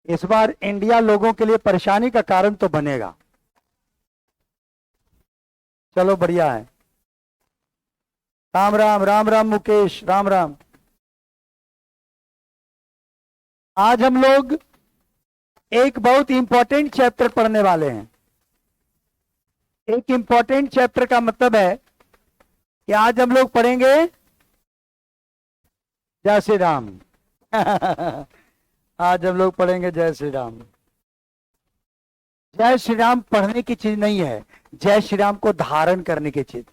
इस बार इंडिया लोगों के लिए परेशानी का कारण तो बनेगा। चलो बढ़िया है। राम राम राम राम मुकेश, राम राम। आज हम लोग एक बहुत इंपॉर्टेंट चैप्टर पढ़ने वाले हैं। एक इंपॉर्टेंट चैप्टर का मतलब है कि आज हम लोग पढ़ेंगे जय श्री राम। आज हम लोग पढ़ेंगे जय श्री राम। जय श्री राम पढ़ने की चीज नहीं है, जय श्री राम को धारण करने की चीज।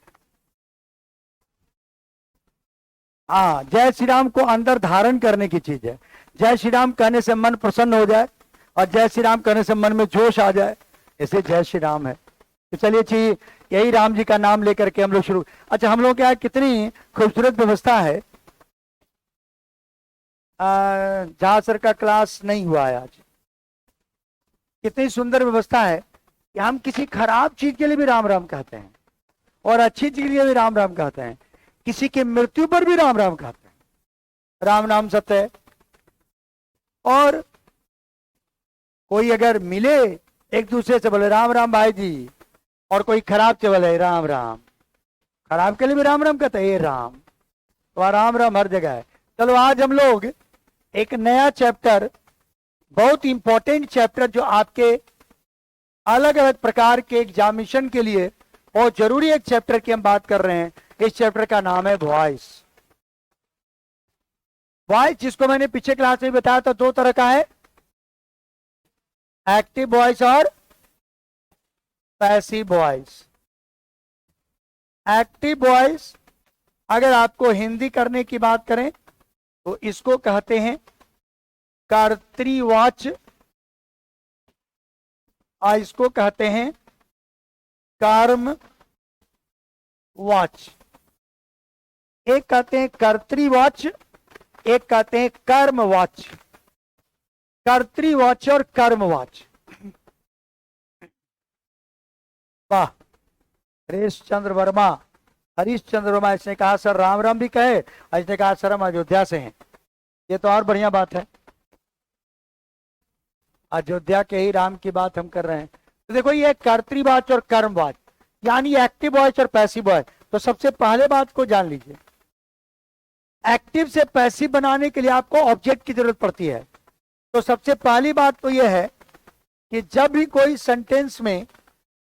हाँ, जय श्री राम को अंदर धारण करने की चीज है। जय श्री राम कहने से मन प्रसन्न हो जाए और जय श्री राम कहने से मन में जोश आ जाए, इसे जय श्री राम है। तो चलिए जी, यही राम जी का नाम लेकर के हम लोग शुरू। अच्छा, हम लोग क्या, कितनी खूबसूरत व्यवस्था है। जहां सर का क्लास नहीं हुआ है आज, कितनी सुंदर व्यवस्था है कि हम किसी खराब चीज के लिए भी राम राम कहते हैं और अच्छी चीज के लिए भी राम राम कहते हैं। किसी की मृत्यु पर भी राम राम कहते हैं। राम नाम सत्य है। और कोई अगर मिले एक दूसरे से बोले राम राम भाई जी, और कोई खराब से बोले राम राम, खराब के लिए भी राम राम कहते हैं, ये राम। तो राम राम हर जगह है। चलो आज हम लोग एक नया चैप्टर, बहुत इंपॉर्टेंट चैप्टर, जो आपके अलग अलग प्रकार के एग्जामिनेशन के लिए बहुत जरूरी एक चैप्टर की हम बात कर रहे हैं। इस चैप्टर का नाम है वॉइस। वॉइस, जिसको मैंने पिछले क्लास में बताया था, दो तरह का है, एक्टिव वॉइस और पैसिव वॉइस। एक्टिव वॉइस, अगर आपको हिंदी करने की बात करें तो इसको कहते हैं कर्तृवाच्य और इसको कहते हैं कर्म वाच्य। एक कहते हैं कर्तृवाच्य, एक कहते हैं कर्मवाच्य। कर्तृवाच्य और कर्मवाच्य। वाह, हरीश चंद्र वर्मा, इसने कहा सर राम राम भी कहे, इसने कहा सर हम अयोध्या से हैं। ये तो और बढ़िया बात है, अयोध्या के ही राम की बात हम कर रहे हैं। तो देखो, ये कर्तृवाच्य और कर्मवाच्य, यानी एक्टिव वॉइस और पैसिव वॉइस। तो सबसे पहले बात को जान लीजिए, एक्टिव से पैसिव बनाने के लिए आपको ऑब्जेक्ट की जरूरत पड़ती है। तो सबसे पहली बात तो यह है कि जब भी कोई सेंटेंस में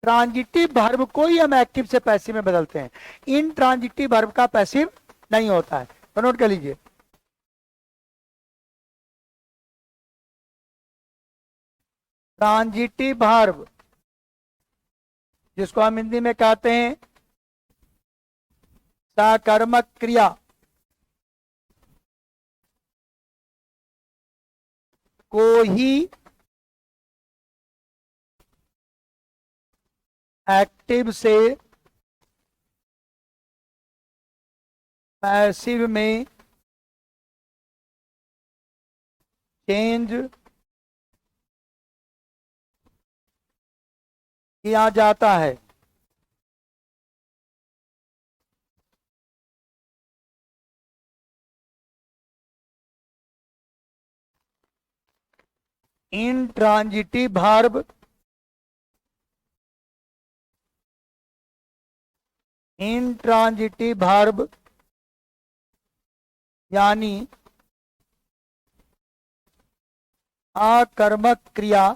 ट्रांजिटिव वर्ब को ही हम एक्टिव से पैसिव में बदलते हैं, इन ट्रांजिटिव वर्ब का पैसिव नहीं होता है। तो नोट कर लीजिए, ट्रांजिटिव वर्ब जिसको हम हिंदी में कहते हैं सकर्मक क्रिया, को ही एक्टिव से पैसिव में चेंज किया जाता है। इंट्रांजिटिव वर्ब यानी आकर्मक क्रिया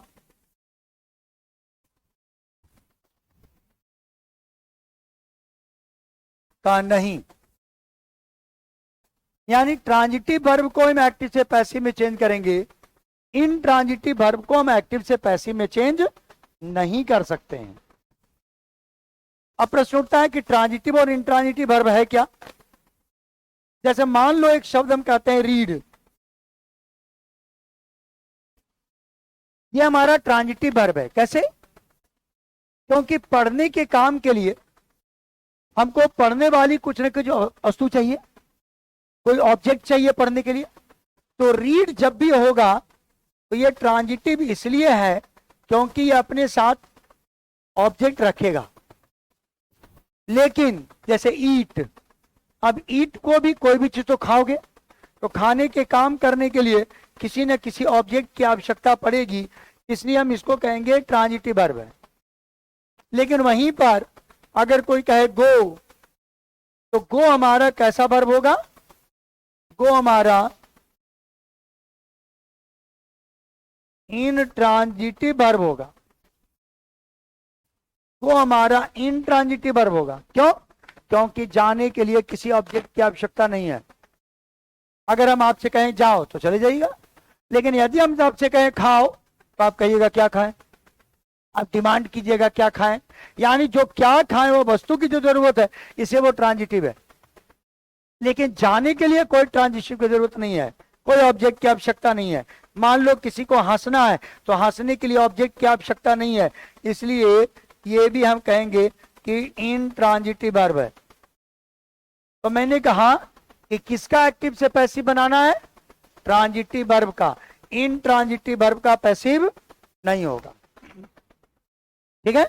का नहीं, यानी ट्रांजिटिव वर्ब को हम एक्टिव से पैसिव में चेंज करेंगे, इन ट्रांजिटिव वर्ब को हम एक्टिव से पैसिव में चेंज नहीं कर सकते हैं। अब प्रश्न उठता है कि ट्रांजिटिव और इंट्रांजिटिव वर्ब है क्या। जैसे मान लो एक शब्द हम कहते हैं रीड, ये हमारा ट्रांजिटिव वर्ब है। कैसे? क्योंकि पढ़ने के काम के लिए हमको पढ़ने वाली कुछ न कुछ वस्तु चाहिए, कोई ऑब्जेक्ट चाहिए पढ़ने के लिए। तो रीड जब भी होगा तो ये ट्रांजिटिव इसलिए है क्योंकि ये अपने साथ ऑब्जेक्ट रखेगा। लेकिन जैसे ईट, अब ईट को भी कोई भी चीज तो खाओगे, तो खाने के काम करने के लिए किसी न किसी ऑब्जेक्ट की आवश्यकता पड़ेगी, इसलिए हम इसको कहेंगे ट्रांजिटिव वर्ब है। लेकिन वहीं पर अगर कोई कहे गो, तो गो हमारा कैसा वर्ब होगा? गो हमारा इनट्रांजिटिव वर्ब होगा। वो हमारा इनट्रांजिटिव वर्ब होगा। क्यों? क्योंकि जाने के लिए किसी ऑब्जेक्ट की आवश्यकता नहीं है। अगर हम आपसे कहें जाओ तो चले जाइएगा, लेकिन यदि हम आपसे कहें खाओ तो आप कहिएगा क्या खाएं, आप डिमांड कीजिएगा क्या खाएं। यानी जो क्या खाएं वो वस्तु की जो जरूरत है, इसे वो ट्रांजिटिव है। लेकिन जाने के लिए कोई ट्रांजिटिव की जरूरत नहीं है, कोई ऑब्जेक्ट की आवश्यकता नहीं है। मान लो किसी को हंसना है तो हंसने के लिए ऑब्जेक्ट की आवश्यकता नहीं है, इसलिए ये भी हम कहेंगे कि इनट्रांजिटिव वर्ब है। तो मैंने कहा कि किसका एक्टिव से पैसिव बनाना है? ट्रांजिटिव वर्ब का। इनट्रांजिटिव वर्ब का पैसिव नहीं होगा। ठीक है,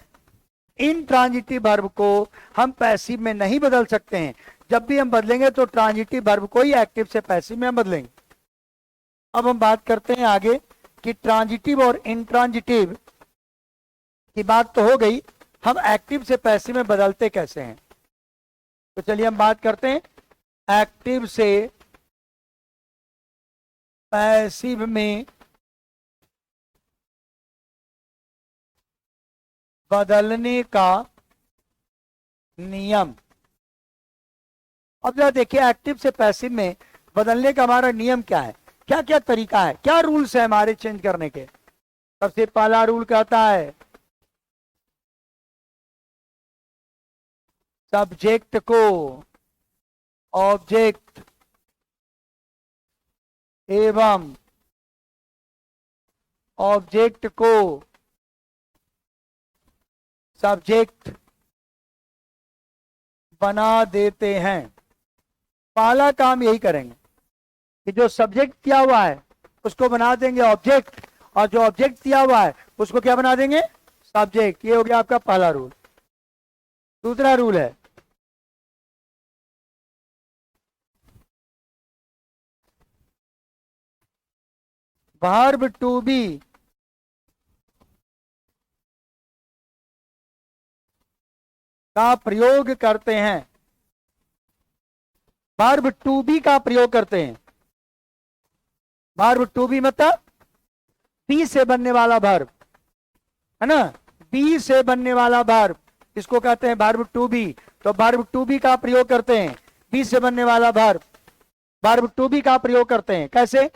इनट्रांजिटिव वर्ब को हम पैसिव में नहीं बदल सकते हैं। जब भी हम बदलेंगे तो ट्रांजिटिव वर्ब को ही एक्टिव से पैसिव में हम बदलेंगे। अब हम बात करते हैं आगे कि ट्रांजिटिव और इनट्रांजिटिव की बात तो हो गई, हम एक्टिव से पैसिव में बदलते कैसे हैं। तो चलिए हम बात करते हैं एक्टिव से पैसिव में बदलने का नियम। अब जरा देखिए एक्टिव से पैसिव में बदलने का हमारा नियम क्या है, क्या क्या तरीका है, क्या रूल्स है हमारे चेंज करने के। सबसे पहला रूल कहता है सब्जेक्ट को ऑब्जेक्ट एवं ऑब्जेक्ट को सब्जेक्ट बना देते हैं। पहला काम यही करेंगे कि जो सब्जेक्ट दिया हुआ है उसको बना देंगे ऑब्जेक्ट, और जो ऑब्जेक्ट दिया हुआ है उसको क्या बना देंगे? सब्जेक्ट। ये हो गया आपका पहला रूल। दूसरा रूल है वर्ब टू बी का प्रयोग करते हैं। वर्ब टू बी का प्रयोग करते हैं। वर्ब टू बी मतलब बी से बनने वाला वर्ब है ना, बी से बनने वाला वर्ब, इसको कहते हैं वर्ब टू बी। तो वर्ब टू बी का प्रयोग करते हैं, बी से बनने वाला वर्ब, वर्ब टू बी का प्रयोग करते हैं। कैसे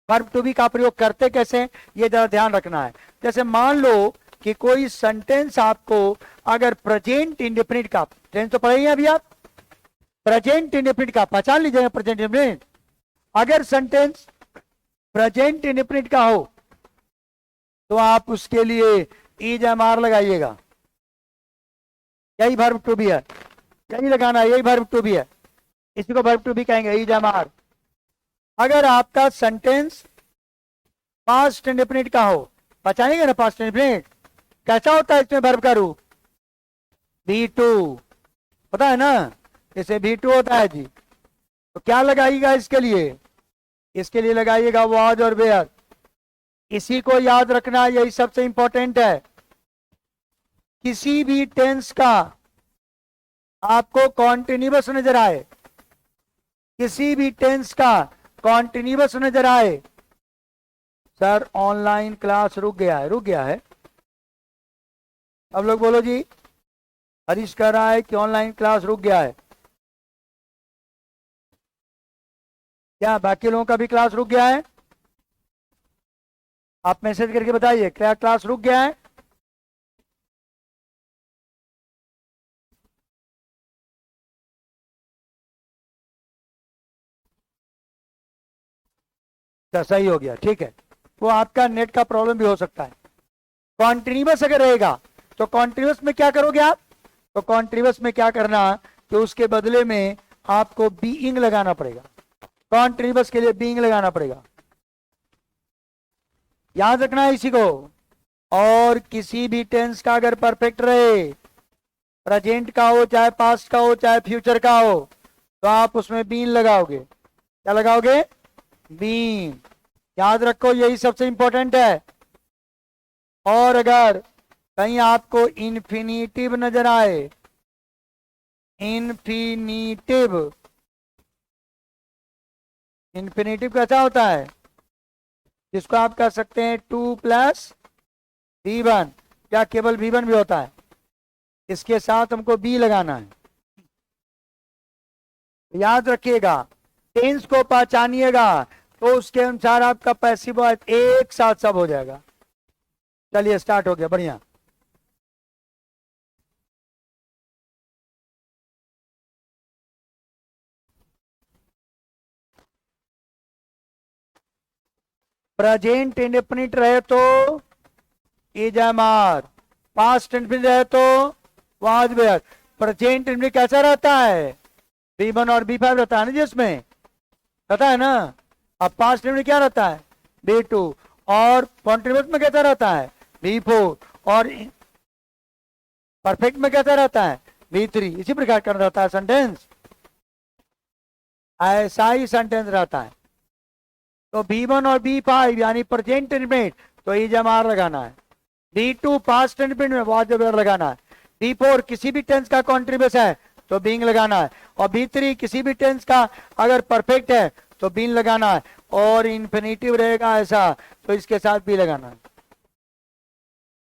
वर्ब टू बी का प्रयोग करते कैसे, ये जरा ध्यान रखना है। जैसे मान लो कि कोई सेंटेंस आपको अगर प्रेजेंट इंडेफिनिट का, टेंस तो पढ़ेंगे अभी आप, प्रेजेंट इंडेफिनिट का पहचान लीजिएगा। प्रेजेंट इंडेफिनिट, अगर सेंटेंस प्रेजेंट इंडेफिनिट का हो तो आप उसके लिए इज एम आर लगाइएगा। यही वर्ब टू बी है, यही लगाना है, यही वर्ब टू बी है, इसी को वर्ब टू बी कहेंगे, इज एम आर। अगर आपका सेंटेंस पास्ट इंडेफिनिट का हो, पहचानेंगे ना पास्ट इंडेफिनिट कैसा होता है, इसमें वर्ब का रूप बी टू, पता है ना, इसे बी टू होता है जी। तो क्या लगाइएगा इसके लिए? इसके लिए लगाइएगा वाज और वेयर। इसी को याद रखना, यही सबसे इंपॉर्टेंट है। किसी भी टेंस का आपको कॉन्टिन्यूअस नजर आए, किसी भी टेंस का कॉन्टिन्यूअस नजर आए, सर ऑनलाइन क्लास रुक गया है, रुक गया है, अब लोग बोलो जी। हरीश कह रहा है कि ऑनलाइन क्लास रुक गया है। क्या बाकी लोगों का भी क्लास रुक गया है? आप मैसेज करके बताइए क्या क्लास रुक गया है। सही हो गया, ठीक है। वो आपका नेट का प्रॉब्लम भी हो सकता है। कॉन्टिन्यूअस अगर रहेगा तो कॉन्टिन्यूअस में क्या करोगे आप? तो कॉन्टिन्यूअस में क्या करना कि उसके बदले में आपको बीइंग लगाना पड़ेगा। कॉन्टिन्यूअस के लिए बीइंग लगाना पड़ेगा, याद रखना है इसी को। और किसी भी टेंस का अगर परफेक्ट रहे, प्रेजेंट का हो चाहे पास्ट का हो चाहे फ्यूचर का हो, तो आप उसमें बीन लगाओगे। क्या लगाओगे? बीन, याद रखो यही सबसे इंपॉर्टेंट है। और अगर कहीं आपको इन्फिनिटिव नजर आए, इन्फिनिटिव, इन्फिनिटिव कैसा होता है, जिसको आप कह सकते हैं 2+V1, क्या केवल V1 भी होता है, इसके साथ हमको B लगाना है। याद रखिएगा, टेंस को पहचानिएगा तो उसके अनुसार आपका पैसिव वॉइस एक साथ सब हो जाएगा। चलिए स्टार्ट हो गया, बढ़िया। प्रेजेंट इंडेफिनिट रहे तो is am are, past indefinite रहे तो वाज वेयर। प्रेजेंट इंडेफिनिट कैसा रहता है, B1 और B5 रहता है ना, जिसमें रहता है ना। अब पास्ट इंडेफिनिट क्या रहता है, B2, और कॉन्टिन्यूअस में कैसा रहता है, B4, और परफेक्ट में कैसा रहता है, B3। इसी प्रकार का रहता है सेंटेंस, ऐसा ही सेंटेंस रहता है। तो B1 और B5 यानी प्रेजेंट इंडेफिनिट तो इज एम आर लगाना है, B2 पास्ट इंडेफिनिट में वाज वेयर लगाना है, B4 किसी भी टेंस का कॉन्ट्रीब्यूस है तो बीइंग लगाना है, और B3 किसी भी टेंस का अगर परफेक्ट है तो बीन लगाना है, और इन्फिनिटिव रहेगा ऐसा तो इसके साथ भी लगाना है।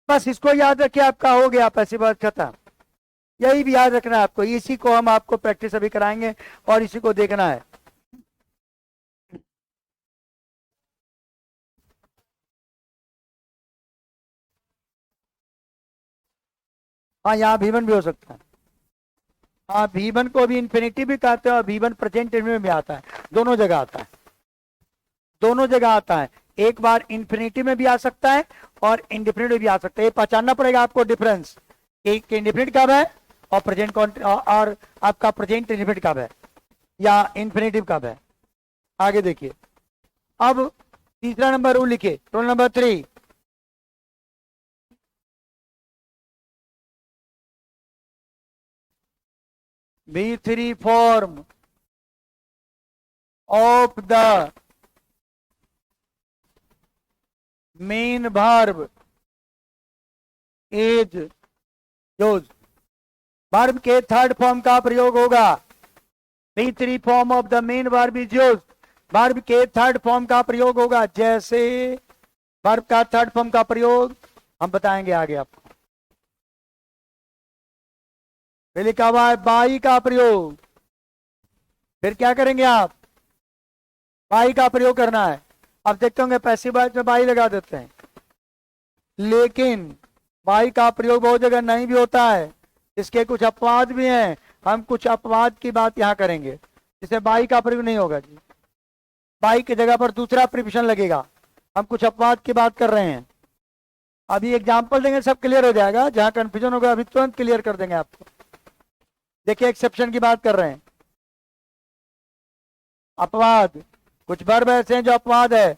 बस इसको याद रखिए, आपका हो गया पैसिव वॉइस खत्म। यही भी याद रखना है आपको, इसी को हम आपको प्रैक्टिस अभी कराएंगे और इसी को देखना है। हाँ, यहाँ V1 भी हो सकता है। हाँ, V1 को भी इन्फिनिटिव भी कहते हैं और V1 प्रेजेंट में भी आता है, दोनों जगह आता है, दोनों जगह आता है। एक बार इन्फिनिटी में भी आ सकता है और इंडिफिनिट में भी आ सकता है। ये पहचानना पड़ेगा आपको डिफरेंस, एक इंडिफिनिट कब है और प्रेजेंट और आपका प्रेजेंट इंडिफिनिट कब है या इन्फिनिटिव कब है। आगे देखिए, अब तीसरा नंबर रूल लिखिए, rule number 3। B3 form of the main verb is used। Verb के थर्ड फॉर्म का प्रयोग होगा। B3 form of the main verb is used, verb के थर्ड फॉर्म का प्रयोग होगा। जैसे वर्ब का थर्ड फॉर्म का प्रयोग हम बताएंगे आगे आपको। पहले क्या हुआ है, बाई का प्रयोग, फिर क्या करेंगे आप, बाई का प्रयोग करना है। अब देखते होंगे पैसिव वॉइस में बाई लगा देते हैं, लेकिन बाई का प्रयोग बहुत जगह नहीं भी होता है, इसके कुछ अपवाद भी हैं। हम कुछ अपवाद की बात यहाँ करेंगे, जिससे बाई का प्रयोग नहीं होगा जी, बाई की जगह पर दूसरा प्रीपोजिशन लगेगा। हम कुछ अपवाद की बात कर रहे हैं, अभी एग्जाम्पल देंगे, सब क्लियर हो जाएगा। जहां कंफ्यूजन होगा अभी तुरंत क्लियर कर देंगे आपको। देखिए एक्सेप्शन की बात कर रहे हैं, अपवाद, कुछ वर्ब ऐसे हैं जो अपवाद है।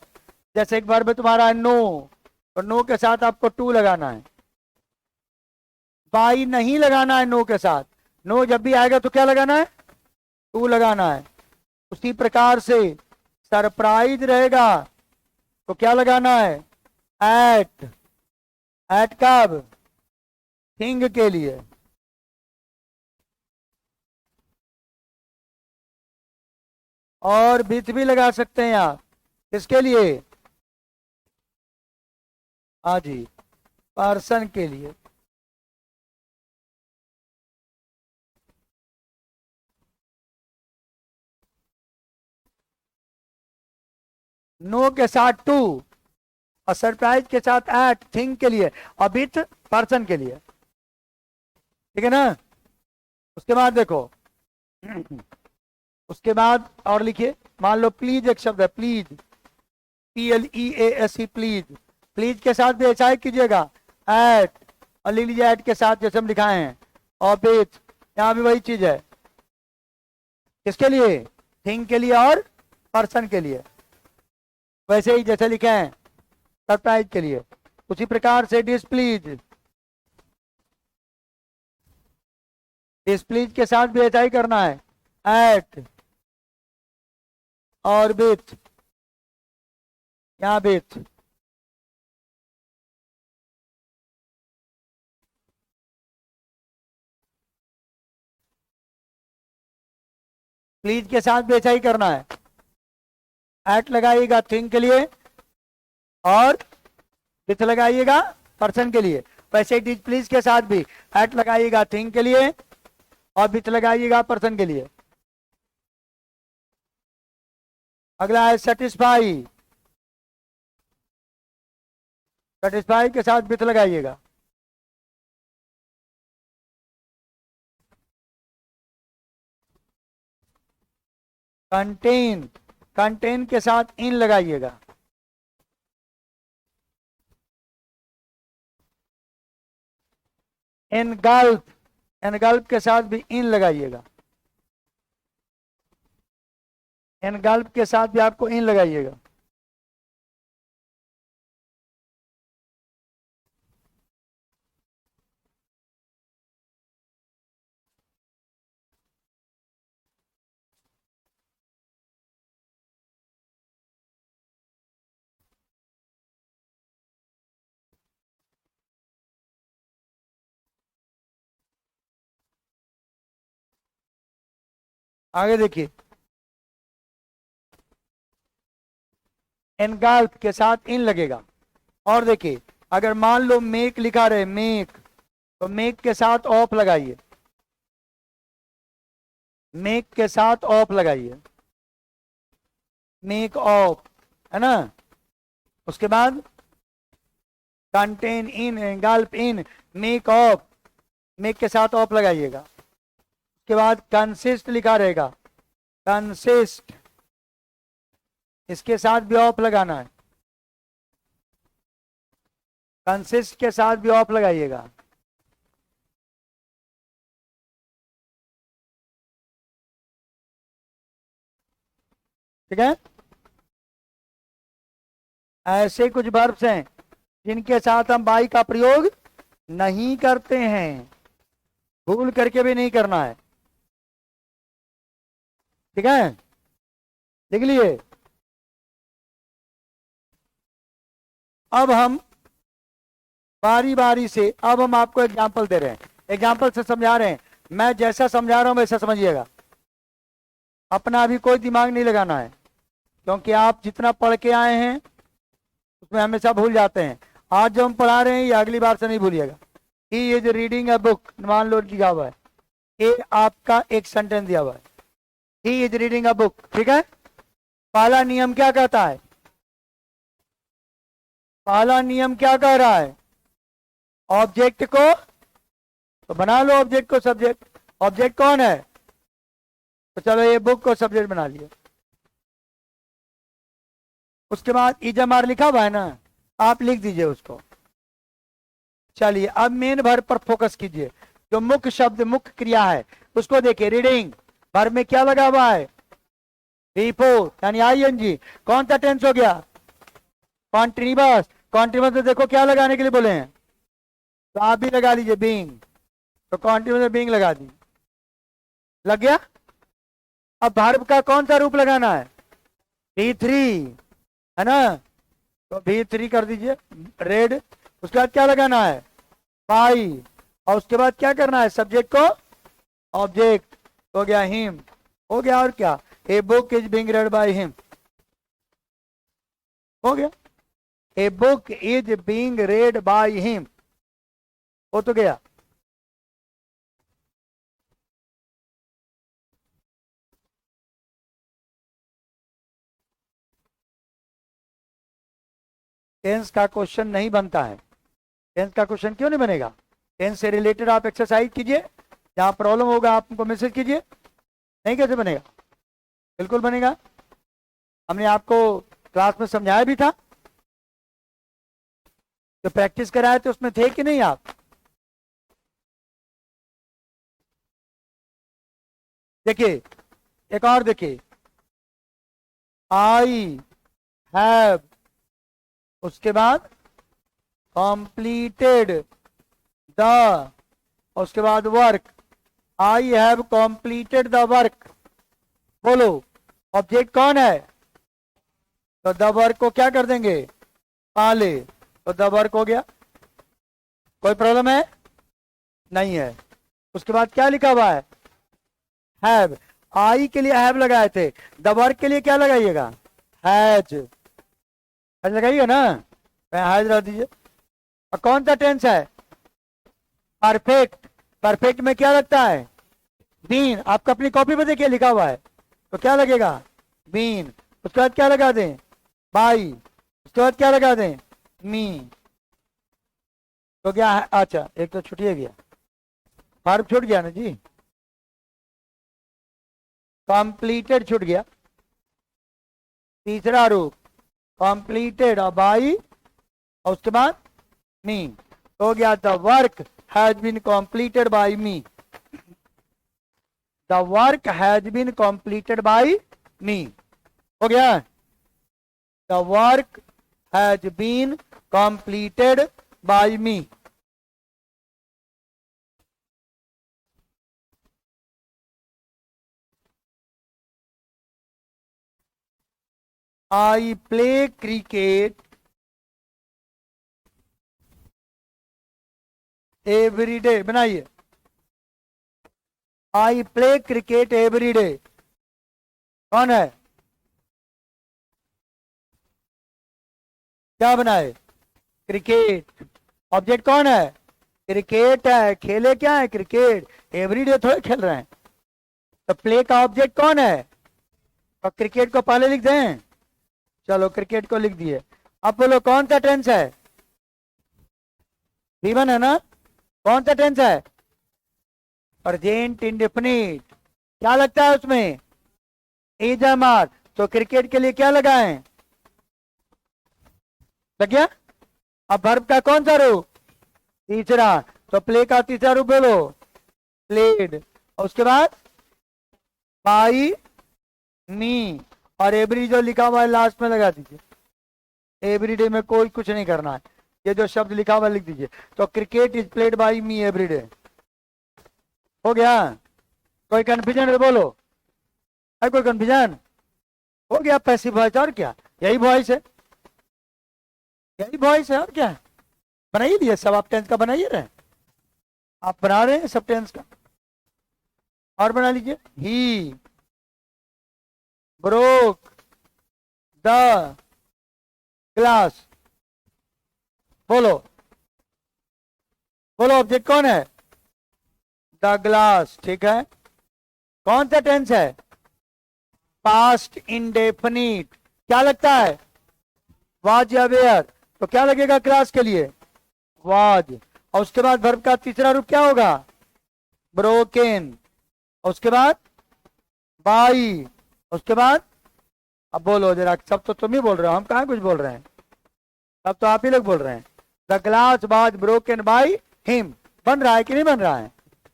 जैसे एक वर्ब है तुम्हारा नो, और नो के साथ आपको टू लगाना है, बाई नहीं लगाना है नो के साथ। नो जब भी आएगा तो क्या लगाना है, टू लगाना है। उसी प्रकार से सरप्राइज रहेगा तो क्या लगाना है, एट, एट कब, थिंग के लिए। और विथ भी लगा सकते हैं आप, किसके लिए, हाँ जी, पर्सन के लिए। नो के साथ टू, और सरप्राइज के साथ एट, थिंग के लिए, और विथ पर्सन के लिए, ठीक है ना। उसके बाद देखो उसके बाद और लिखिए, मान लो प्लीज एक शब्द है, प्लीज, PLEASE, प्लीज। प्लीज के साथ भी ऐसा ही कीजिएगा, एट, और लिख लीजिए एट के साथ जैसे हम दिखाए हैं, और विथ, यहाँ भी वही चीज है, किसके लिए, थिंग के लिए और पर्सन के लिए, वैसे ही जैसे लिखे हैं सरप्राइज के लिए। उसी प्रकार से डिसप्लीज, डिसप्लीज के साथ भी ऐसा ही करना है, एट और विथ, यहाँ विथ, प्लीज के साथ भी ऐसा ही करना है। एट लगाइएगा थिंग के लिए और विथ लगाइएगा पर्सन के लिए। वैसे ही डिज प्लीज के साथ भी एट लगाइएगा थिंग के लिए और विथ लगाइएगा पर्सन के लिए। अगला है सेटिस्फाई, सेटिस्फाई के साथ विथ लगाइएगा। कंटेन, कंटेन के साथ इन लगाइएगा। एनगल्फ, एनगल्फ के साथ भी इन लगाइएगा। एनगल्फ के साथ भी आपको इन लगाइएगा। आगे देखिए, एनगल्फ के साथ इन लगेगा। और देखिए अगर मान लो मेक लिखा रहे मेक, तो मेक के साथ ऑफ लगाइए, मेक के साथ ऑफ लगाइए, मेक ऑफ, है ना। उसके बाद contain in, engulf in, make of, make के साथ ऑफ लगाइएगा। उसके बाद कंसिस्ट लिखा रहेगा, कंसिस्ट, इसके साथ भी ऑफ लगाना है, कंसिस्ट के साथ भी ऑफ लगाइएगा। ठीक है। ऐसे कुछ वर्ब्स हैं जिनके साथ हम बाई का प्रयोग नहीं करते हैं, भूल करके भी नहीं करना है। ठीक है, लिख लिए। अब हम बारी बारी से, अब हम आपको एग्जाम्पल दे रहे हैं, एग्जाम्पल से समझा रहे हैं। मैं जैसा समझा रहा हूं वैसा समझिएगा, अपना अभी कोई दिमाग नहीं लगाना है, क्योंकि आप जितना पढ़ के आए हैं उसमें हमेशा भूल जाते हैं। आज जो हम पढ़ा रहे हैं ये अगली बार से नहीं भूलिएगा। He is reading a book, मान लो दिया हुआ है, ये आपका एक सेंटेंस दिया हुआ है, he is reading a book. ठीक है। पहला नियम क्या कहता है, पहला नियम क्या कह रहा है, ऑब्जेक्ट को तो बना लो, ऑब्जेक्ट को सब्जेक्ट। ऑब्जेक्ट कौन है, तो चलो ये बुक को सब्जेक्ट बना लिया। उसके बाद इजमार लिखा हुआ है ना, आप लिख दीजिए उसको। चलिए अब मेन वर्ब पर फोकस कीजिए, जो मुख्य शब्द मुख्य क्रिया है उसको देखिए। रीडिंग, वर्ब में क्या लगा हुआ है, बिफोर यानी आईएनजी। कौन सा टेंस हो गया, कॉन्टिन्यूअस। कॉन्टिन्यूअस में देखो क्या लगाने के लिए बोले हैं, तो आप भी लगा लीजिए बीइंग, तो कॉन्टिन्यूअस में बीइंग लगा दी, लग गया। अब वर्ब का कौन सा रूप लगाना है, V3, है ना, तो V3 कर दीजिए रेड। उसके बाद क्या लगाना है, बाई, और उसके बाद क्या करना है, सब्जेक्ट को ऑब्जेक्ट, हो गया हिम, हो गया। और क्या, a book is being read by him, हो गया। A book is being read by him, हो तो गया। टेंस का क्वेश्चन नहीं बनता है, टेंस का क्वेश्चन क्यों नहीं बनेगा, टेंस से रिलेटेड आप एक्सरसाइज कीजिए, जहां प्रॉब्लम होगा आप हमको मैसेज कीजिए। नहीं कैसे बनेगा, बिल्कुल बनेगा, हमने आपको क्लास में समझाया भी था, तो प्रैक्टिस कराए तो उसमें थे कि नहीं आप। देखिए एक और देखिए, आई हैव, उसके बाद कंप्लीटेड द, उसके बाद work, I have completed the work. बोलो ऑब्जेक्ट कौन है, तो द वर्क को क्या कर देंगे, पाले, तो द वर्क हो गया। कोई प्रॉब्लम है? नहीं है। उसके बाद क्या लिखा हुआ है, हैव। आई के लिए हैव लगाए थे, द वर्क के लिए क्या लगाइएगा, हैज। हैज लगाइएगा ना, हैज रख दीजिए। और कौन सा टेंस है, परफेक्ट। परफेक्ट में क्या लगता है, बीन। आपको अपनी कॉपी पे देखिए लिखा हुआ है, तो क्या लगेगा, बीन। उसके बाद क्या लगा दें, बाई। उसके बाद क्या लगा दें, मी। तो क्या है, अच्छा एक तो छुटिए गया, वर्ब छूट गया ना जी, कंप्लीटेड छूट गया। तीसरा रूप कंप्लीटेड और बाई, और उसके बाद मी। हो गया the work has been completed by me. The work has been completed by me. हो गया, the work has been completed by me. I play cricket every day। बनाइए, I play cricket every day। कौन है, क्या बनाए, cricket. Object कौन है, cricket है। खेले क्या है, क्रिकेट। एवरीडे थोड़े खेल रहे हैं। तो प्ले का ऑब्जेक्ट कौन है, तो क्रिकेट को पहले लिख दें। चलो क्रिकेट को लिख दिए। अब बोलो कौन सा टेंस है, V1 है ना, कौन सा टेंस है, प्रेजेंट इंडेफिनिट। क्या लगता है उसमें, इज एम आर। तो क्रिकेट के लिए क्या लगाएं, लग गया। अब वर्ब का कौन सा रूप, तीसरा। तो प्ले का तीसरा रूप बोलो, प्लेड। और उसके बाद बाई मी, और एवरी जो लिखा हुआ है लास्ट में लगा दीजिए। एवरीडे में कोई कुछ नहीं करना है, ये जो शब्द लिखा हुआ है लिख दीजिए। तो cricket is played by me everyday. हो गया, कोई कंफ्यूजन है बोलो, है कोई कंफ्यूजन, हो गया। पैसिव वॉइस, और क्या, यही वॉइस है, यही वॉइस है, और क्या है। बनाइए दिए सब, आप टेंस का बनाइए रहे, आप बना रहे हैं सब टेंस का, और बना लीजिए। He broke the glass. बोलो, बोलो ऑब्जेक्ट कौन है, द ग्लास। ठीक है, कौन सा टेंस है, पास्ट इंडेफिनिट। क्या लगता है, वाज या वेयर। तो क्या लगेगा क्लास के लिए, वाज। और उसके बाद वर्ब का तीसरा रूप क्या होगा, ब्रोकन। और उसके बाद बाई। उसके बाद अब बोलो जरा, सब तो तुम ही बोल रहे हो, हम कहाँ कुछ बोल रहे हैं, सब तो आप ही लोग बोल रहे हैं। The glass was broken by him. बन रहा है कि नहीं बन रहा है,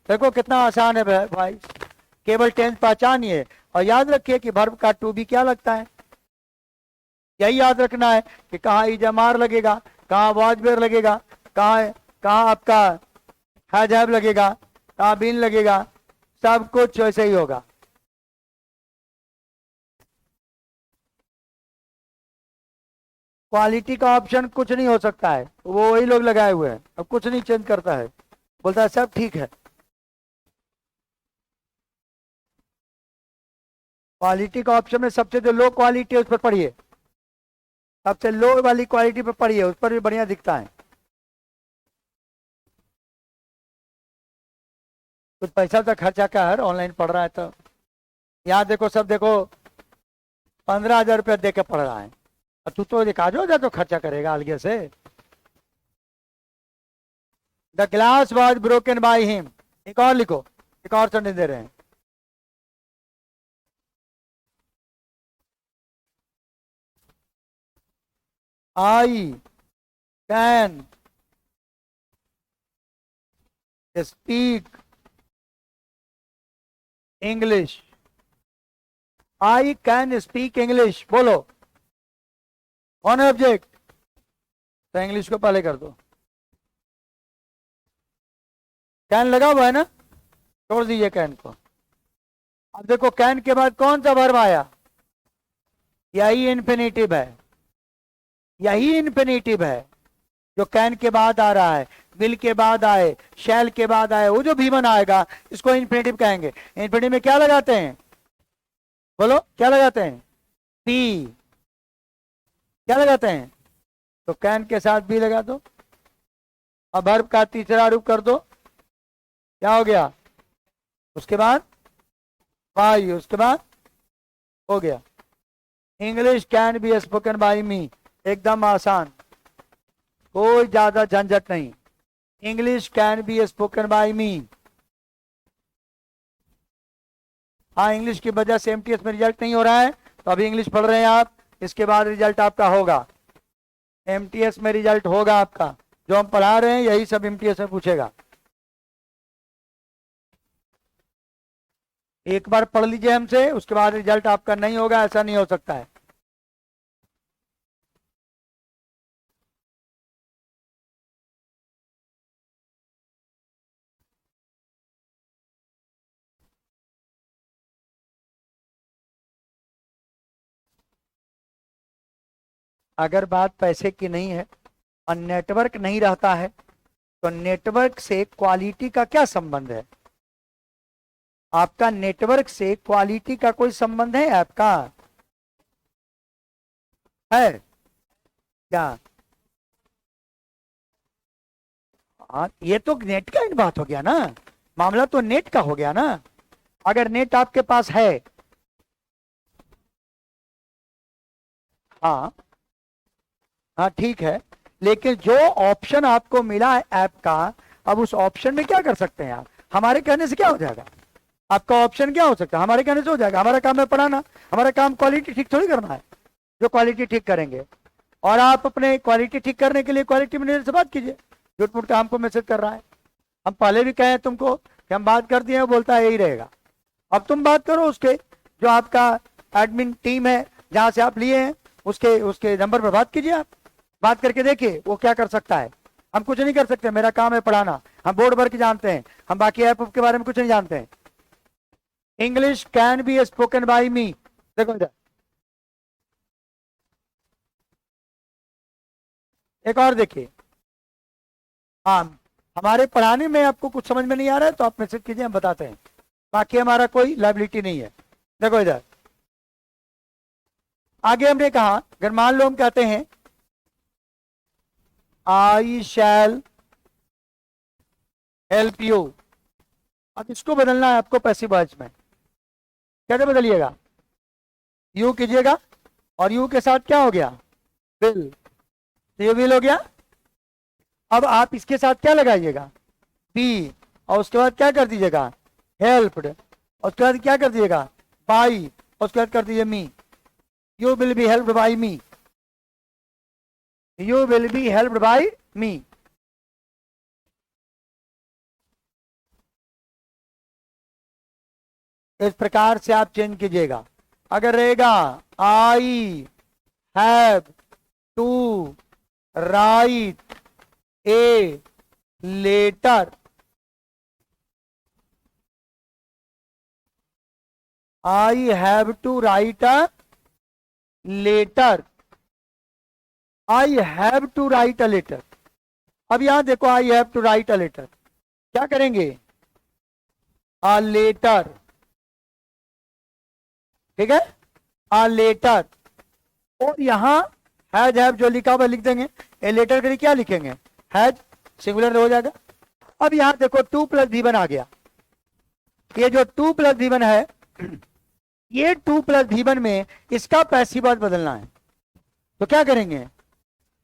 देखो कितना आसान है भाई। केवल टेंस पहचानिए और याद रखिए कि वर्ब का टू बी क्या लगता है, यही याद रखना है कि कहाँ इजमार लगेगा, कहाँ वाज वेयर लगेगा, कहाँ आपका हैज हैव लगेगा, कहाँ बीन लगेगा, सब कुछ वैसे ही होगा। क्वालिटी का ऑप्शन कुछ नहीं हो सकता है, वो वही लोग लगाए हुए हैं, अब कुछ नहीं चेंज करता है, बोलता है सब ठीक है। क्वालिटी का ऑप्शन में सबसे जो लो क्वालिटी है उस पर पढ़िए, सबसे लो वाली क्वालिटी पर पढ़िए, उस पर भी बढ़िया दिखता है। कुछ पैसा तो खर्चा का है, ऑनलाइन पढ़ रहा है तो यहाँ देखो, सब देखो 15,000 रुपया दे के पढ़ रहा है, और तू तो दिखा जो तो खर्चा करेगा अलगे से। The glass was broken by him. एक और लिखो, एक और सेंटेंस दे रहे हैं। I can speak English. I can speak English, बोलो कौन है ऑब्जेक्ट, तो इंग्लिश को पहले कर दो। कैन लगा हुआ है ना, छोड़ दीजिए कैन को। अब देखो कैन के बाद कौन सा वर्ब आया, यही इन्फिनेटिव है, यही इन्फिनेटिव है जो कैन के बाद आ रहा है, विल के बाद आए, शैल के बाद आए, वो जो भीमन आएगा इसको इन्फिनेटिव कहेंगे। इन्फिनेटिव में क्या लगाते हैं, बोलो क्या लगाते हैं, पी। क्या लगाते हैं, तो कैन के साथ भी लगा दो। अब वर्ब का तीसरा रूप कर दो, क्या हो गया, उसके बाद वाई, उसके बाद हो गया। English can be spoken by me, एकदम आसान, कोई ज्यादा झंझट नहीं। English can be spoken by me. हाँ, इंग्लिश की वजह से एमटीएस में रिजल्ट नहीं हो रहा है, तो अभी इंग्लिश पढ़ रहे हैं आप, इसके बाद रिजल्ट आपका होगा, एमटीएस में रिजल्ट होगा आपका। जो हम पढ़ा रहे हैं यही सब एमटीएस में पूछेगा। एक बार पढ़ लीजिए हमसे, उसके बाद रिजल्ट आपका नहीं होगा, ऐसा नहीं हो सकता है। अगर बात पैसे की नहीं है और नेटवर्क नहीं रहता है, तो नेटवर्क से क्वालिटी का क्या संबंध है? आपका नेटवर्क से क्वालिटी का कोई संबंध है आपका, है क्या? हाँ, ये तो नेट का बात हो गया ना, मामला तो नेट का हो गया ना। अगर नेट आपके पास है, हाँ हाँ ठीक है, लेकिन जो ऑप्शन आपको मिला है ऐप का, अब उस ऑप्शन में क्या कर सकते हैं आप? हमारे कहने से क्या हो जाएगा? आपका ऑप्शन क्या हो सकता है? हमारे कहने से हो जाएगा? हमारा काम है पढ़ाना, हमारा काम क्वालिटी ठीक थोड़ी करना है। जो क्वालिटी ठीक करेंगे, और आप अपने क्वालिटी ठीक करने के लिए क्वालिटी मैनेजर से बात कीजिए। झूठ मूठ का हमको मैसेज कर रहा है, हम पहले भी कहे तुमको कि हम बात कर दिए, बोलता है यही रहेगा। अब तुम बात करो उसके, जो आपका एडमिन टीम है जहां से आप लिए हैं, उसके उसके नंबर पर बात कीजिए। आप बात करके देखिए वो क्या कर सकता है। हम कुछ नहीं कर सकते, मेरा काम है पढ़ाना, हम बोर्ड वर्क जानते हैं, हम बाकी ऐप के बारे में कुछ नहीं जानते हैं। English can be spoken by me, देखो इधर, एक और देखिए। हाँ, हमारे पढ़ाने में आपको कुछ समझ में नहीं आ रहा है तो आप मैसेज कीजिए, हम बताते हैं, बाकी हमारा कोई लाइबिलिटी नहीं है। देखो इधर, आगे हमने कहा, अगर मान लो हम कहते हैं आई शैल हेल्प यू, अब इसको बदलना है आपको पैसिव वॉइस में। कैसे बदलिएगा? यू कीजिएगा, और यू के साथ क्या हो गया, विल, तो ये विल हो गया। अब आप इसके साथ क्या लगाइएगा, बी, और उसके बाद क्या कर दीजिएगा, हेल्प्ड, और उसके बाद क्या कर दीजिएगा, बाई, और उसके बाद कर दीजिए me. You will be helped by me, you will be helped by me. इस प्रकार से आप चेंज कीजिएगा। अगर रहेगा I have to write a letter, I have to write a letter, I have to write a letter. अब यहां देखो, I have to write a letter, क्या करेंगे, अ लेटर, ठीक है, अ लेटर। और यहां हैज हैव जो लिखा हुआ लिख देंगे, ए लेटर के लिए क्या लिखेंगे, हैज, सिंगुलर हो जाएगा। अब यहां देखो 2+V1 आ गया, ये जो 2+V1 है, ये 2+V1 में इसका पैसिव वॉइस बदलना है, तो क्या करेंगे,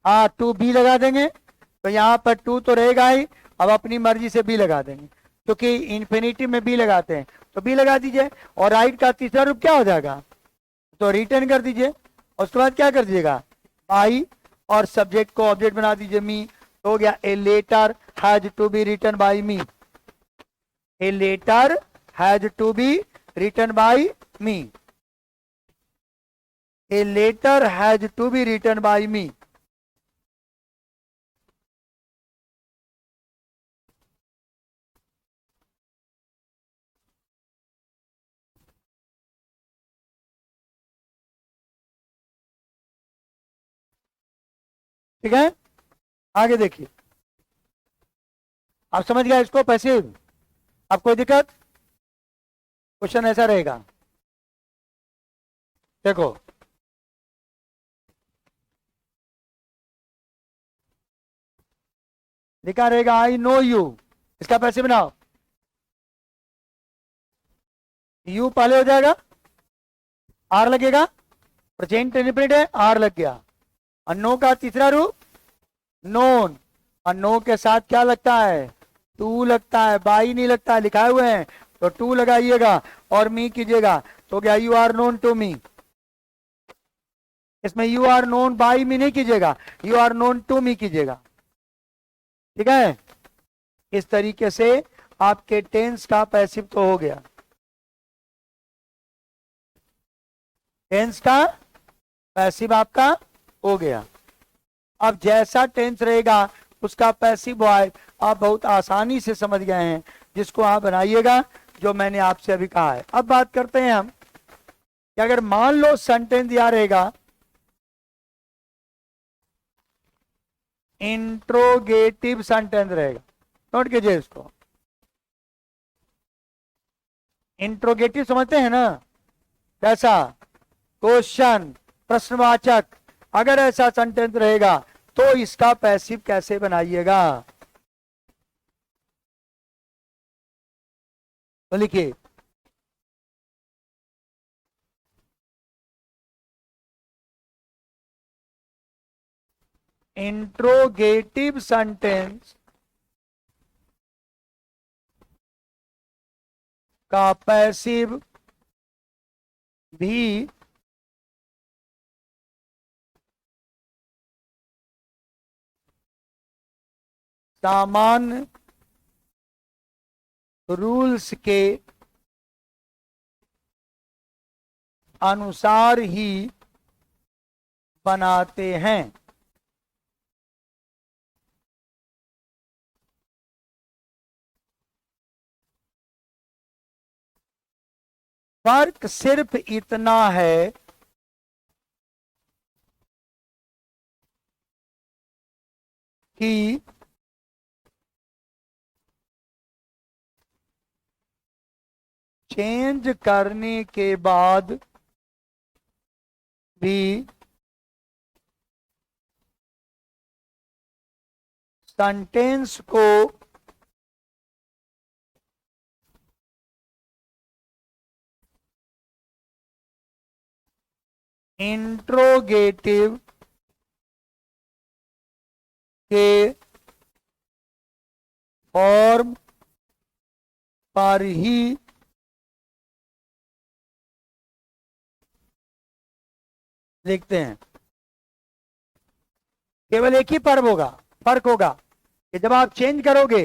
टू बी लगा देंगे, तो यहां पर टू तो रहेगा ही, अब अपनी मर्जी से बी लगा देंगे, क्योंकि इंफिनिटी में बी लगाते हैं, तो बी लगा दीजिए। और राइट का तीसरा रूप क्या हो जाएगा, तो रिटर्न कर दीजिए, और उसके बाद क्या कर दीजिएगा, बाई, और सब्जेक्ट को ऑब्जेक्ट बना दीजिए मी, तो हो गया a letter has to be written by me, a letter has to be written by me, a letter has to be written by me. ठीक है, आगे देखिए, आप समझ गए इसको पैसिव। अब कोई दिक्कत? क्वेश्चन ऐसा रहेगा, देखो लिखा रहेगा आई नो यू, इसका पैसिव बनाओ। यू पहले हो जाएगा, आर लगेगा, प्रेजेंट इंडेफिनिट है, आर लग गया। और नो का तीसरा रूप नोन, और नो के साथ क्या लगता है? टू लगता है, बाई नहीं लगता है, लिखाए हुए हैं तो टू लगाइएगा और मी कीजिएगा तो क्या you are known to me. इसमें you are known by me नहीं कीजिएगा, you are known to me कीजिएगा। ठीक है, इस तरीके से आपके टेंस का पैसिव तो हो गया। टेंस का पैसिव आपका हो गया। अब जैसा टेंस रहेगा उसका पैसिव वॉइस आप बहुत आसानी से समझ गए हैं, जिसको आप बनाइएगा जो मैंने आपसे अभी कहा है। अब बात करते हैं हम कि अगर मान लो सेंटेंस दिया रहेगा इंट्रोगेटिव सेंटेंस रहेगा, नोट कीजिए इसको। इंट्रोगेटिव समझते हैं ना, कैसा? क्वेश्चन, प्रश्नवाचक। अगर ऐसा सेंटेंस रहेगा तो इसका पैसिव कैसे बनाइएगा? तो लिखिए इंट्रोगेटिव सेंटेंस का पैसिव भी सामान्य रूल्स के अनुसार ही बनाते हैं। फर्क सिर्फ इतना है कि चेंज करने के बाद भी सेंटेंस को इंट्रोगेटिव के फॉर्म पर ही लिखते हैं। केवल एक ही फर्क होगा कि जब आप चेंज करोगे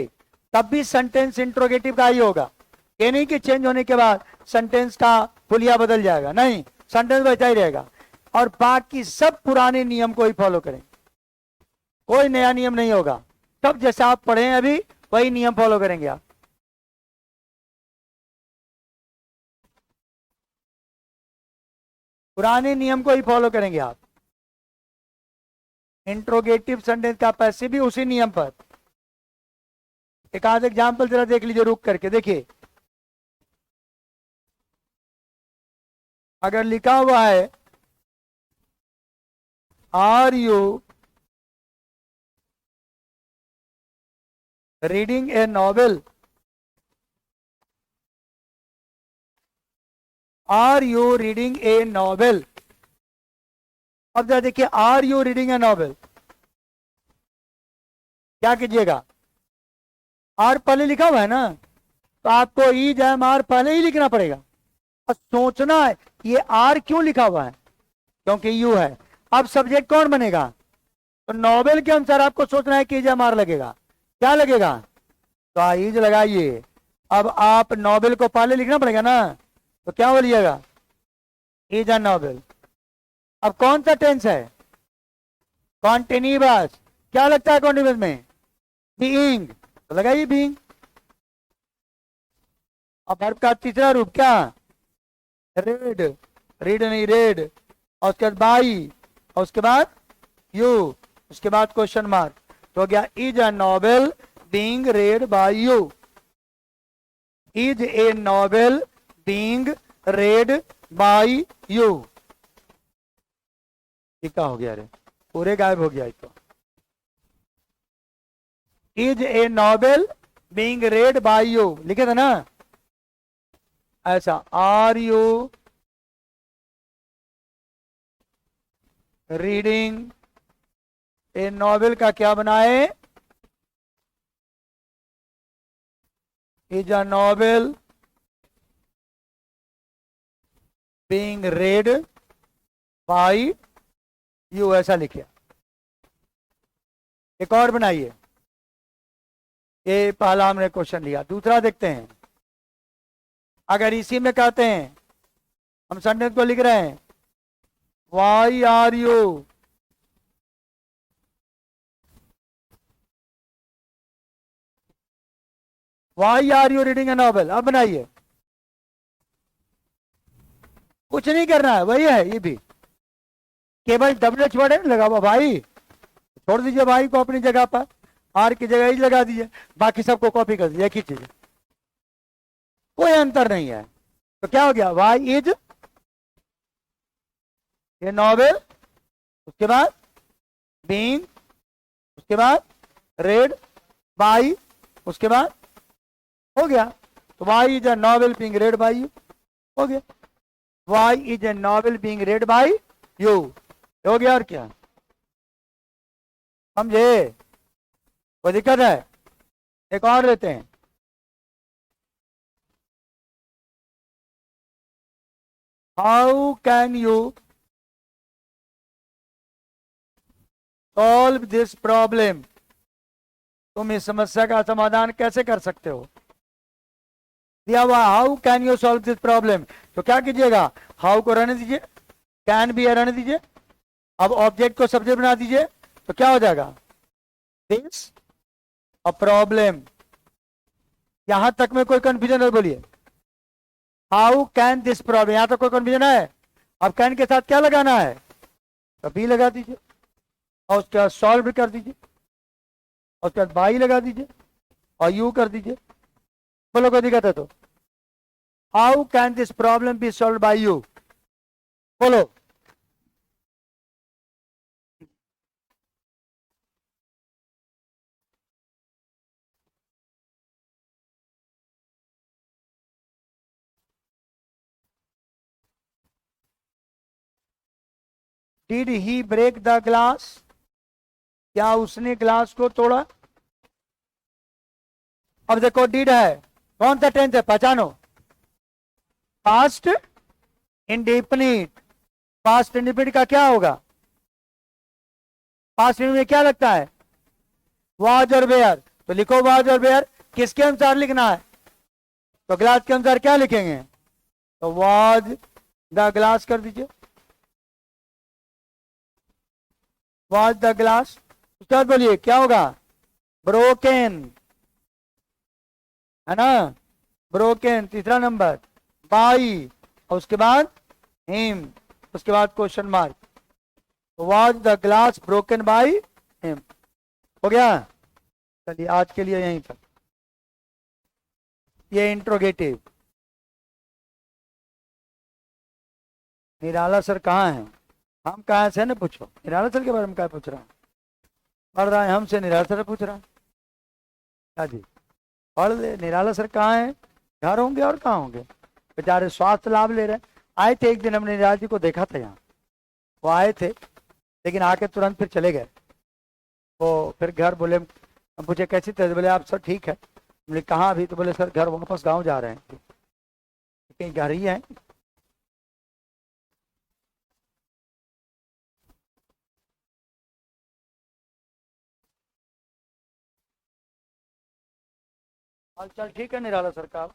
तब भी सेंटेंस इंट्रोगेटिव का ही होगा। ये नहीं कि चेंज होने के बाद सेंटेंस का हुलिया बदल जाएगा, नहीं, सेंटेंस वैसा ही रहेगा। और बाकी सब पुराने नियम को ही फॉलो करें, कोई नया नियम नहीं होगा। सब जैसा आप पढ़े हैं अभी वही नियम फॉलो करेंगे आप। पुराने नियम को ही फॉलो करेंगे आप। इंट्रोगेटिव सेंटेंस का पैसिव भी उसी नियम पर। एक आध एग्जाम्पल जरा देख लीजिए, रुक करके देखिए। अगर लिखा हुआ है are you reading a novel, are you reading a novel. अब जरा देखिए, are you reading a novel, क्या कीजिएगा? आर पहले लिखा हुआ है ना, तो आपको ई जैम आर पहले ही लिखना पड़ेगा और सोचना है ये आर क्यों लिखा हुआ है, क्योंकि यू है। अब सब्जेक्ट कौन बनेगा? तो नॉवेल के अनुसार आपको सोचना है कि जैम आर लगेगा, क्या लगेगा? तो आइज लगाइए। अब आप नॉवेल को पहले लिखना पड़ेगा ना, तो क्या बोलिएगा? Is a novel. अब कौन सा टेंस है? कॉन्टिन्यूअस। क्या लगता है कॉन्टिन्यूअस में? बीइंग, तो लगाइए बीइंग। अब वर्ब का तीसरा रूप क्या? रेड, रीड नहीं रेड, और उसके बाद बाई, और उसके बाद यू। उसके बाद क्वेश्चन मार्क, तो हो गया is a novel being read by you, is a novel being read by you. ये क्या हो गया रे, पूरे गायब हो गया तो। Is a novel being read by you लिखे थे ना, ऐसा are you reading a novel का क्या बनाए, is a novel being read by you, ऐसा लिखिए। एक और बनाइए, ये पहला हमने क्वेश्चन लिया। दूसरा देखते हैं, अगर इसी में कहते हैं, हम सेंटेंस को लिख रहे हैं, why are you reading a novel. अब बनाइए, कुछ नहीं करना है, वही है ये भी, केवल WH वर्ड है लगा हुआ भाई, छोड़ दीजिए भाई को अपनी जगह पर, आर की जगह ही लगा दीजिए, बाकी सबको कॉपी कर दीजिए, एक ही चीज, कोई अंतर नहीं है। तो क्या हो गया, वाई इज ए नॉवेल, उसके बाद बीइंग, उसके बाद रेड बाय, उसके बाद हो गया, तो why is a novel being read by you, हो गया, why is a novel being read by you, हो गया। और क्या समझे, कोई दिक्कत है? एक और लेते हैं, how can you solve this problem, तुम इस समस्या का समाधान कैसे कर सकते हो, दिया हुआ how can you solve this problem, तो क्या कीजिएगा, हाउ को रहने दीजिए, कैन भी रहने दीजिए, अब ऑब्जेक्ट को सब्जेक्ट बना दीजिए, तो क्या हो जाएगा, दिस अ प्रॉब्लम। यहां तक में कोई कंफ्यूजन है बोलिए, हाउ कैन दिस प्रॉब्लम, यहां तक कोई कंफ्यूजन है? अब कैन के साथ क्या लगाना है, तो बी लगा दीजिए, और उसके बाद सॉल्व कर दीजिए, और उसके बाद बाई लगा दीजिए, और यू कर दीजिए। बोलो कोई दिक्कत है तो, how can this problem be solve by you, बोलो। Did he break the glass, क्या उसने ग्लास को तोड़ा? अब देखो डिड है, कौन सा टेंस है, पहचानो, पास्ट इंडेफिनिट, पास्ट इंडेफिनिट का क्या होगा, पास्ट इंडेफिनिट में क्या लगता है, वाज और वेयर, तो लिखो वाज और वेयर, किसके अनुसार लिखना है, तो ग्लास के अनुसार क्या लिखेंगे, तो वाज द ग्लास कर दीजिए, वाज द ग्लास। उसके बाद बोलिए क्या होगा, ब्रोकन, है ना, ब्रोकन तीसरा नंबर, बाई, और उसके बाद हिम, उसके बाद question mark, was the glass broken by him, हो गया। चलिए आज के लिए यहीं पर, ये इंट्रोगेटिव। निराला सर कहाँ हैं, हम कहाँ से, ना पूछो, निराला सर के बारे में क्या पूछ रहा है, पढ़ रहा है हमसे, निराला सर पूछ रहा है, क्या जी, पढ़ ले, निराला सर कहाँ हैं, घर होंगे और कहाँ होंगे, बेचारे स्वास्थ्य लाभ ले रहे हैं। आए थे एक दिन, हमने निराला जी को देखा था यहाँ, वो आए थे लेकिन आके तुरंत फिर चले गए, वो फिर घर बोले, हम पूछे कैसी थे, बोले आप सर ठीक है, बोले कहाँ अभी, तो बोले सर घर वापस गाँव जा रहे हैं, कहीं घर ही है। हाल चाल ठीक है निराला सर का?